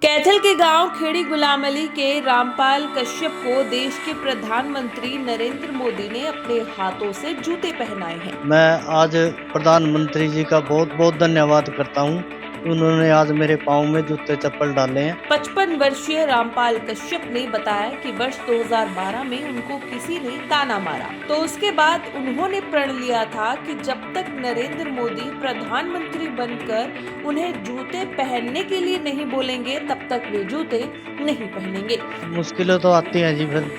कैथल के गांव खेड़ी गुलाम अली के रामपाल कश्यप को देश के प्रधानमंत्री नरेंद्र मोदी ने अपने हाथों से जूते पहनाए हैं। मैं आज प्रधानमंत्री जी का बहुत बहुत धन्यवाद करता हूँ कि उन्होंने आज मेरे पाँव में जूते चप्पल डाले हैं। 55 वर्षीय रामपाल कश्यप ने बताया कि वर्ष 2012 में उनको किसी ने ताना मारा, तो उसके बाद उन्होंने प्रण लिया था कि जब तक नरेंद्र मोदी प्रधानमंत्री बनकर उन्हें जूते पहनने के लिए नहीं बोलेंगे तब तक वे जूते नहीं पहनेंगे। मुश्किलें तो आती हैं जी, फिर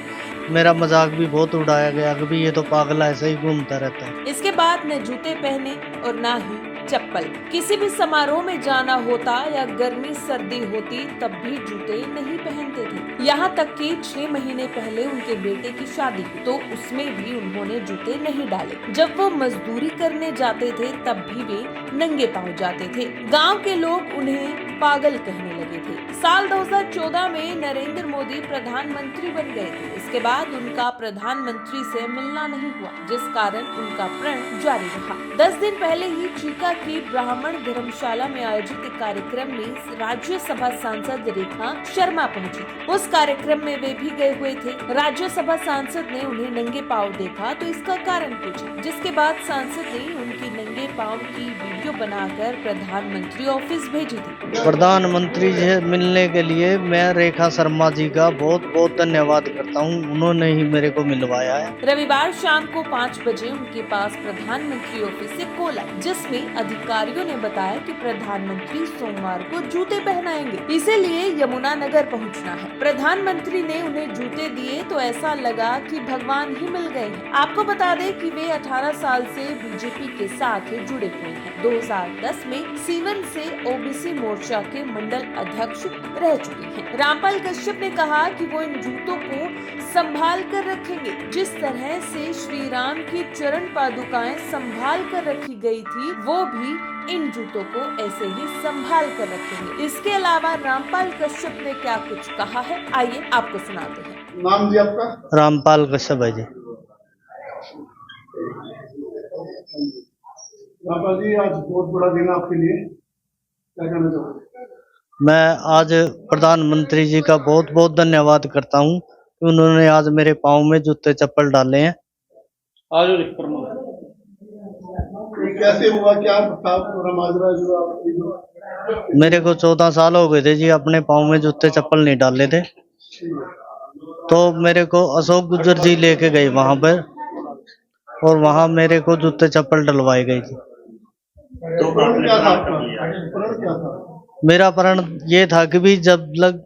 मेरा मजाक भी बहुत उड़ाया गया कि भी ये तो पागल ऐसे ही घूमता रहता है। इसके बाद न जूते पहने और ना ही चप्पल। किसी भी समारोह में जाना होता या गर्मी सर्दी होती तब भी जूते नहीं पहनते थे। यहाँ तक कि 6 महीने पहले उनके बेटे की शादी तो उसमें भी उन्होंने जूते नहीं डाले। जब वो मजदूरी करने जाते थे तब भी वे नंगे पांव जाते थे। गांव के लोग उन्हें पागल कहने लगे थे। साल 2014 में नरेंद्र मोदी प्रधानमंत्री बन गए थे। इसके बाद उनका प्रधानमंत्री से मिलना नहीं हुआ, जिस कारण उनका प्रण जारी रहा। 10 दिन पहले ही चीका की ब्राह्मण धर्मशाला में आयोजित एक कार्यक्रम में राज्यसभा सांसद रेखा शर्मा पहुंची। उस कार्यक्रम में वे भी गए हुए थे। राज्यसभा सांसद ने उन्हें नंगे पांव देखा तो इसका कारण पूछा, जिसके बाद सांसद ने उनकी नंगे पांव की वीडियो बनाकर प्रधानमंत्री ऑफिस भेजी थी। प्रधानमंत्री जी से मिलने के लिए मैं रेखा शर्मा जी का बहुत बहुत धन्यवाद करता हूँ, उन्होंने ही मेरे को मिलवाया है। रविवार शाम को 5 बजे उनके पास प्रधानमंत्री ऑफिस से कॉल आई, जिसमें अधिकारियों ने बताया कि प्रधानमंत्री सोमवार को जूते पहनाएंगे, इसीलिए यमुनानगर पहुंचना है। प्रधानमंत्री ने उन्हें जूते दिए तो ऐसा लगा कि भगवान ही मिल गए हैं। आपको बता दें कि वे 18 साल से बीजेपी के साथ जुड़े हुए हैं। 2010 में सीवन से ओबीसी मोर्चा के मंडल अध्यक्ष रह चुके हैं। रामपाल कश्यप ने कहा कि वो इन जूतों को संभाल कर रखेंगे, जिस तरह से श्री राम की चरण पादुकाएं संभाल कर रखी गई थी, वो भी इन जूतों को ऐसे ही संभाल कर रखेंगे। इसके अलावा रामपाल कश्यप ने क्या कुछ कहा है, आइए आपको सुनाते हैं। नाम जी आपका? रामपाल कश्यप है जी। रामपाल जी, आज बहुत बड़ा दिन है आपके लिए, क्या कहना चाहोगे? मैं आज प्रधानमंत्री जी का बहुत बहुत धन्यवाद करता हूँ कि उन्होंने आज मेरे पाँव में जूते चप्पल डाले हैं। आज कैसे हुआ, क्या था पूरा माजरा जो मेरे को 14 साल हो गए थे जी, अपने पाँव में जूते चप्पल नहीं डाले थे, तो मेरे को अशोक गुजर जी लेके गए वहां पर, और वहां मेरे को जूते चप्पल डलवाए गई थी। तो प्रण क्या था आपका? प्रण क्या था? मेरा प्रण ये था कि भी जब लग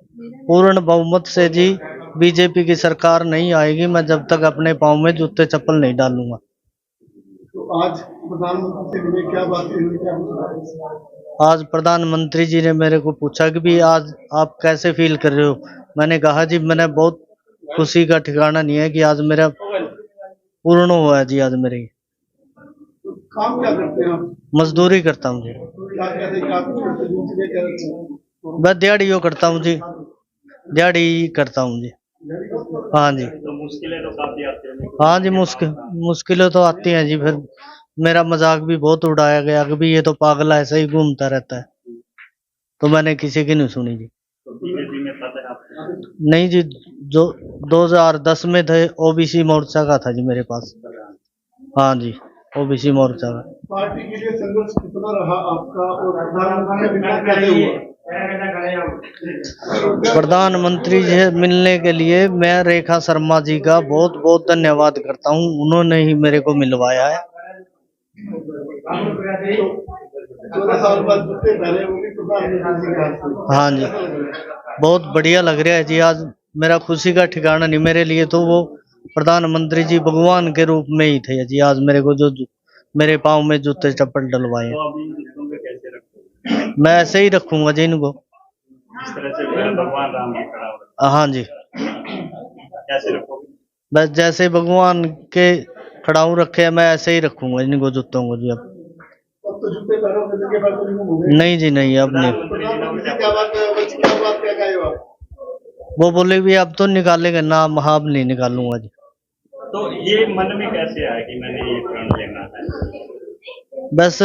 पूर्ण बहुमत से जी बीजेपी की सरकार नहीं आएगी, मैं जब तक अपने पाँव में जूते चप्पल नहीं डालूंगा। तो आज प्रधानमंत्री से मिले, क्या बात हुई, क्या पूछा? आज प्रधानमंत्री जी ने मेरे को पूछा कि भी आज आप कैसे फील कर रहे हो। मैंने कहा जी मैंने बहुत खुशी का ठिकाना नहीं है कि आज मेरा पूर्ण हुआ है जी। आज मेरे तो काम क्या करते हैं आप? मजदूरी करता हूँ जी, क्या कहते हैं, क्या कुछ करते हैं, दूसरे क्या करते हैं? मैं दिहाड़ी यो करता हूँ जी, दिहाड़ी करता हूँ जी। हाँ जी। तो मुश्किलें तो काफी आती हैं। हाँ जी, मुश्किलें तो आती हैं जी, फिर मेरा मजाक भी बहुत उड़ाया गया कि भी ये तो पागल ऐसे ही घूमता रहता है, तो मैंने किसी की नहीं सुनी जी। नहीं जी, जो 2010 में थे ओबीसी मोर्चा का था जी मेरे पास। हाँ जी, ओबीसी मोर्चा का। पार्टी के लिए संघर्ष कितना रहा आपका, और प्रधानमंत्री से मिलना कैसे हुआ? प्रधानमंत्री जी से मिलने के लिए मैं रेखा शर्मा जी का बहुत बहुत धन्यवाद करता हूँ, उन्होंने ही मेरे को मिलवाया है। 14 साल बाद जूते पहने, वो भी प्रधानमंत्री के हाथ से। हाँ जी, बहुत बढ़िया लग रहा है जी। आज मेरा खुशी का ठिकाना नहीं, मेरे लिए तो वो प्रधानमंत्री जी भगवान के रूप में ही थे जी। आज मेरे को जो मेरे पाँव में जूते चप्पल डलवाए हैं, मैं ऐसे ही रखूंगा जी इनको, इस तरह से भगवान राम जी खड़ा हो। हाँ जी, कैसे रखोगे? बस जैसे भगवान के खड़ाऊ रखे हैं मैं ऐसे ही रखूंगा इनको जूतों को जी। अब तो जूते पैरों में लगे, पैर तो नहीं घूमोगे? नहीं जी नहीं, अब नहीं। प्रधानमंत्री से क्या बात क्या कहे हो आप? वो बोले भी अब तो निकालेंगे ना, अब नहीं निकालूंगा जी। तो ये मन में कैसे आया कि मैंने ये प्रण लेना है? बस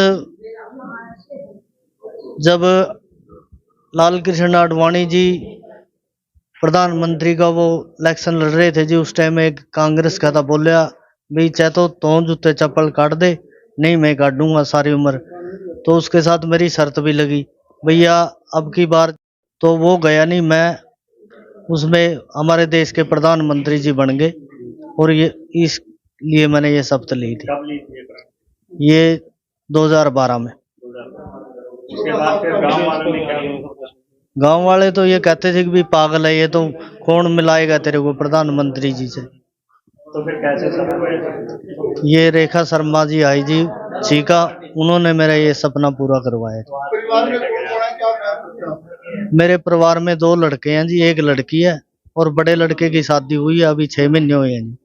जब लाल कृष्ण आडवाणी जी प्रधानमंत्री का वो इलेक्शन लड़ रहे थे जी। उस टाइम एक कांग्रेस का था, बोलिया भाई चाहे तो जूते चप्पल काट दे, नहीं मैं काटूंगा सारी उम्र। तो उसके साथ मेरी शर्त भी लगी भैया अब की बार, तो वो गया नहीं, मैं उसमें हमारे देश के प्रधानमंत्री जी बन गए। और ये इसलिए मैंने ये शपथ ली थी। कब ली थी ये प्रण? ये 2012 में। उसके बाद फिर गांव वालों ने क्या किया? गांव वाले तो ये कहते थे कि भी पागल है ये, तो कौन मिलाएगा तेरे को प्रधानमंत्री जी से। तो फिर कैसे सब हुए? ये रेखा शर्मा जी आई जी चीका, उन्होंने मेरा ये सपना पूरा करवाया था। परिवार में कौन कौन है, क्या प्यार करते हो आप? मेरे परिवार में 2 लड़के हैं जी, एक लड़की है और बड़े लड़के की शादी हुई है, अभी 6 महीने हुए हैं जी।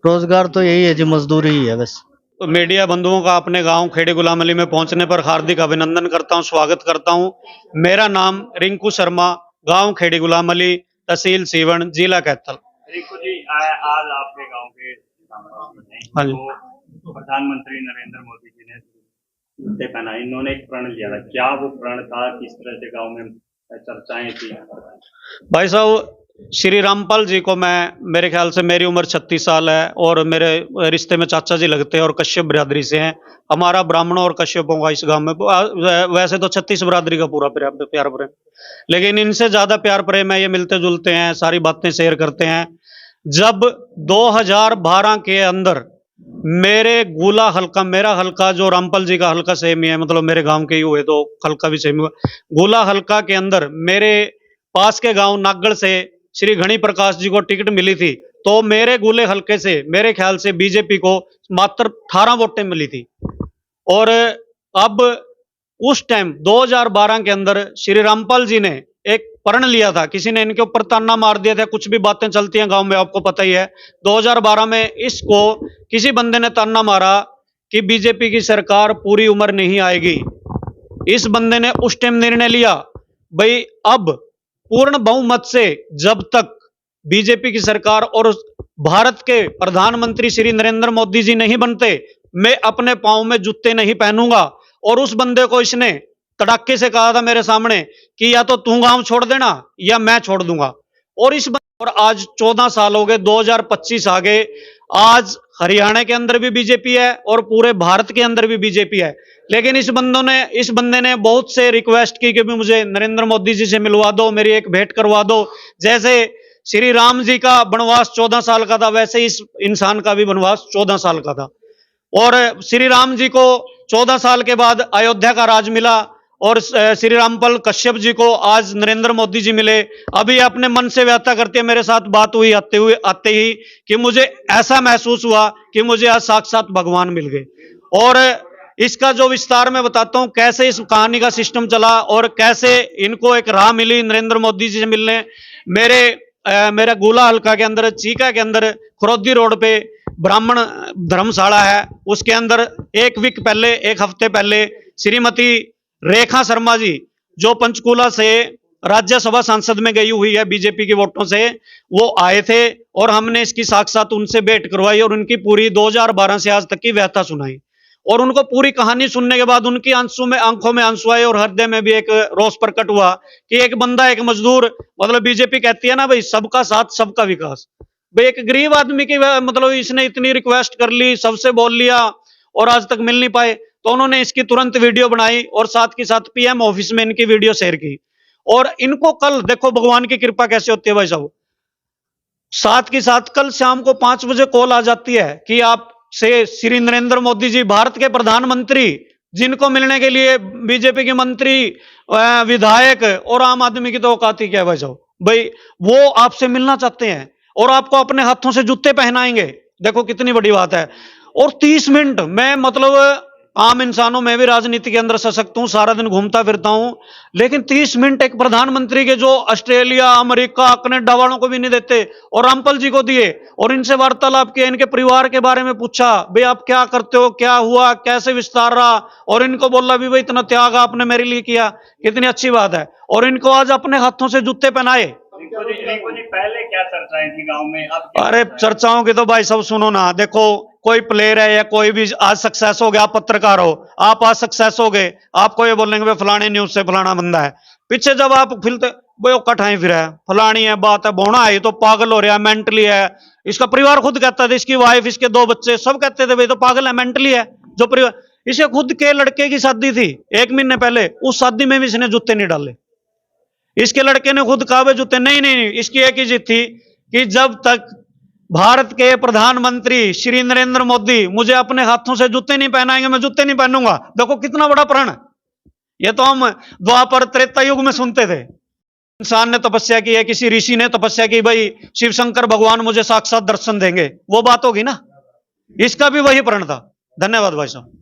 रोजगार तो यही है जी, मजदूरी ही है बस। तो मीडिया बंधुओं का अपने गांव खेड़ी गुलाम अली में पहुंचने पर हार्दिक अभिनंदन करता हूं, स्वागत करता हूं। मेरा नाम रिंकू शर्मा, गांव खेड़ी गुलाम अली, तहसील सीवण, जिला कैथल। रिंकू जी, आज आपके गांव के हाँ जी। तो प्रधानमंत्री नरेंद्र मोदी जी ने जूते पहना, इन्होंने एक प्रण लिया था, क्या वो प्रण था, किस तरह से गांव में चर्चाएं थी? भाई साहब, श्री रामपाल जी को मैं, मेरे ख्याल से मेरी उम्र 36 साल है और मेरे रिश्ते में चाचा जी लगते हैं और कश्यप बिरादरी से हैं। हमारा ब्राह्मणों और कश्यपों का इस गांव में वैसे तो 36 बिरादरी का पूरा प्यार प्रेम, लेकिन इनसे ज्यादा प्यार प्रेम है, ये मिलते जुलते हैं, सारी बातें शेयर करते हैं। जब 2012 के अंदर मेरे गोला हल्का, मेरा हल्का जो रामपाल जी का हल्का सेम ही है, मतलब मेरे गांव के ही हुए तो हल्का भी सेम हुआ। गोला हल्का के अंदर मेरे पास के गांव नागढ़ से श्री घनी प्रकाश जी को टिकट मिली थी, तो मेरे गोले हल्के से मेरे ख्याल से बीजेपी को मात्र 18 वोटें मिली थी। और अब उस टाइम 2012 के अंदर श्री रामपाल जी ने एक प्रण लिया था, किसी ने इनके ऊपर ताना मार दिया था, कुछ भी बातें चलती हैं गांव में आपको पता ही है। 2012 में इसको किसी बंदे ने ताना मारा कि बीजेपी की सरकार पूरी उम्र नहीं आएगी। इस बंदे ने उस टाइम निर्णय लिया, भाई अब पूर्ण बहुमत से जब तक बीजेपी की सरकार और भारत के प्रधानमंत्री श्री नरेंद्र मोदी जी नहीं बनते, मैं अपने पांव में जूते नहीं पहनूंगा। और उस बंदे को इसने तड़ाके से कहा था मेरे सामने कि या तो तू गांव छोड़ देना या मैं छोड़ दूंगा। और आज 14 साल हो गए, 2025 आ गए, आज हरियाणा के अंदर भी बीजेपी है और पूरे भारत के अंदर भी बीजेपी है। लेकिन इस बंदे ने बहुत से रिक्वेस्ट की कि भी मुझे नरेंद्र मोदी जी से मिलवा दो, मेरी एक भेंट करवा दो। जैसे श्री राम जी का वनवास 14 साल का था, वैसे इस इंसान का भी वनवास 14 साल का था। और श्री राम जी को 14 साल के बाद अयोध्या का राज मिला और श्री रामपाल कश्यप जी को आज नरेंद्र मोदी जी मिले। अभी अपने मन से व्यथा करते, मेरे साथ बात हुई आते ही कि मुझे ऐसा महसूस हुआ कि मुझे आज साक्षात भगवान मिल गए। और इसका जो विस्तार में बताता हूं कैसे इस कहानी का सिस्टम चला और कैसे इनको एक राह मिली नरेंद्र मोदी जी से मिलने। मेरा गोला हल्का के अंदर, चीका के अंदर, खरोदी रोड पे ब्राह्मण धर्मशाला है, उसके अंदर एक हफ्ते पहले श्रीमती रेखा शर्मा जी, जो पंचकूला से राज्यसभा सांसद में गई हुई है बीजेपी के वोटों से, वो आए थे और हमने इसकी साक्षात उनसे भेंट करवाई और उनकी पूरी 2012 से आज तक की व्यथा सुनाई। और उनको पूरी कहानी सुनने के बाद उनकी आंखों में आंसू आए और हृदय में भी एक रोष प्रकट हुआ कि एक बंदा, एक मजदूर, मतलब बीजेपी कहती है ना भाई सबका साथ सबका विकास, भाई एक गरीब आदमी की मतलब इसने इतनी रिक्वेस्ट कर ली, सबसे बोल लिया और आज तक मिल नहीं पाए। तो उन्होंने इसकी तुरंत वीडियो बनाई और साथ के साथ पीएम ऑफिस में इनकी वीडियो शेयर की। और इनको कल देखो भगवान की कृपा कैसे होती है भाई साहब, साथ के साथ कल शाम को 5 बजे कॉल आ जाती है कि आप से श्री नरेंद्र मोदी जी, भारत के प्रधानमंत्री, जिनको मिलने के लिए बीजेपी के मंत्री, विधायक और आम आदमी की तो औकात ही क्या है भाई साहब, भाई वो आपसे मिलना चाहते हैं और आपको अपने हाथों से जूते पहनाएंगे। देखो कितनी बड़ी बात है। और 30 मिनट मैं, मतलब आम इंसानों में भी राजनीति के अंदर सशक्त हूं, सारा दिन घूमता फिरता हूं, लेकिन 30 मिनट एक प्रधानमंत्री के जो ऑस्ट्रेलिया, अमेरिका, कनाडा वालों को भी नहीं देते और रामपाल जी को दिए और इनसे वार्तालाप किया, इनके परिवार के बारे में पूछा, भाई आप क्या करते हो, क्या हुआ, कैसे विस्तार रहा, और इनको बोला भी भाई इतना त्याग आपने मेरे लिए किया, कितनी अच्छी बात है। और इनको आज अपने हाथों से जूते पहनाए। रिंकू जी, पहले क्या चर्चाएं थी गांव में? अरे चर्चाओं की तो भाई सब सुनो ना, देखो कोई प्लेयर है या कोई भी आज सक्सेस हो गया, आप पत्रकार हो, आप आज सक्सेस हो गए, आपको ये बोलेंगे फलाने न्यूज से फलाना बंदा है, पीछे जब आप फिलते वो कठाई फिर है, फलानी है, बात है, बोना है, ये तो पागल हो रहा है, मेंटली है। इसका परिवार खुद कहता था, इसकी वाइफ, इसके 2 बच्चे सब कहते थे भाई तो पागल है, मेंटली है। जो परिवार, इसे खुद के लड़के की शादी थी 1 महीने पहले, उस शादी में भी इसने जूते नहीं डाले। इसके लड़के ने खुद कहा जूते नहीं नहीं नहीं। इसकी एक ही जिद थी कि जब तक भारत के प्रधानमंत्री श्री नरेंद्र मोदी मुझे अपने हाथों से जूते नहीं पहनाएंगे, मैं जूते नहीं पहनूंगा। देखो कितना बड़ा प्रण है। ये तो हम द्वापर त्रेता युग में सुनते थे। इंसान ने तपस्या की है, किसी ऋषि ने तपस्या की, भाई शिव शंकर भगवान मुझे साक्षात दर्शन देंगे, वो बात होगी ना। इसका भी वही प्रण था। धन्यवाद भाई साहब।